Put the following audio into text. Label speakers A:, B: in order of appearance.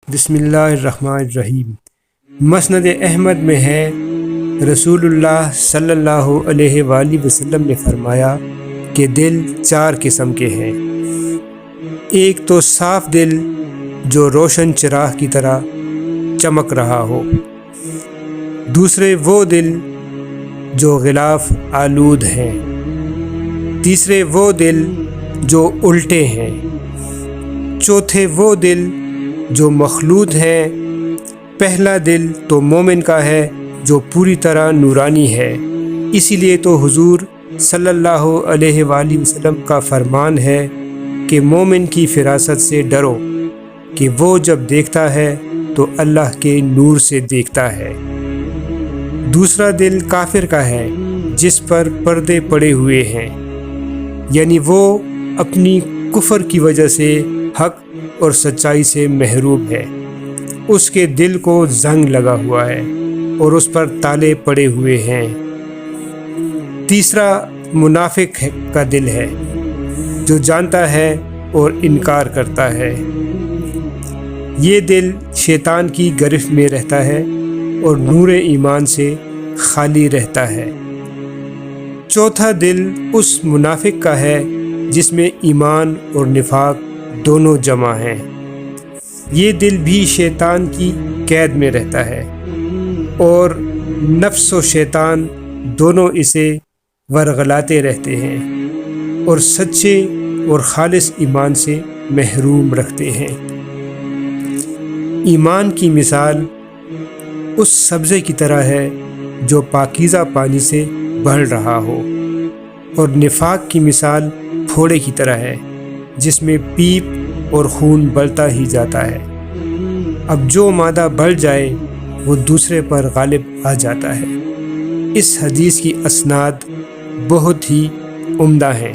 A: بسم اللہ الرحمن الرحیم۔ مسند احمد میں ہے، رسول اللہ صلی اللہ علیہ وآلہ وسلم نے فرمایا کہ دل 4 قسم کے ہیں۔ ایک تو صاف دل جو روشن چراغ کی طرح چمک رہا ہو، دوسرے وہ دل جو غلاف آلود ہیں، تیسرے وہ دل جو الٹے ہیں، چوتھے وہ دل جو مخلوط ہیں۔ پہلا دل تو مومن کا ہے جو پوری طرح نورانی ہے، اسی لیے تو حضور صلی اللہ علیہ وآلہ وسلم کا فرمان ہے کہ مومن کی فراست سے ڈرو کہ وہ جب دیکھتا ہے تو اللہ کے نور سے دیکھتا ہے۔ دوسرا دل کافر کا ہے جس پر پردے پڑے ہوئے ہیں، یعنی وہ اپنی کفر کی وجہ سے حق اور سچائی سے محروم ہے، اس کے دل کو زنگ لگا ہوا ہے اور اس پر تالے پڑے ہوئے ہیں۔ تیسرا منافق کا دل ہے جو جانتا ہے اور انکار کرتا ہے، یہ دل شیطان کی گرفت میں رہتا ہے اور نور ایمان سے خالی رہتا ہے۔ چوتھا دل اس منافق کا ہے جس میں ایمان اور نفاق دونوں جمع ہیں، یہ دل بھی شیطان کی قید میں رہتا ہے اور نفس و شیطان دونوں اسے ورغلاتے رہتے ہیں اور سچے اور خالص ایمان سے محروم رکھتے ہیں۔ ایمان کی مثال اس سبزے کی طرح ہے جو پاکیزہ پانی سے بڑھ رہا ہو، اور نفاق کی مثال پھوڑے کی طرح ہے جس میں پیپ اور خون بڑھتا ہی جاتا ہے۔ اب جو مادہ بڑھ جائے وہ دوسرے پر غالب آ جاتا ہے۔ اس حدیث کی اسناد بہت ہی عمدہ ہیں۔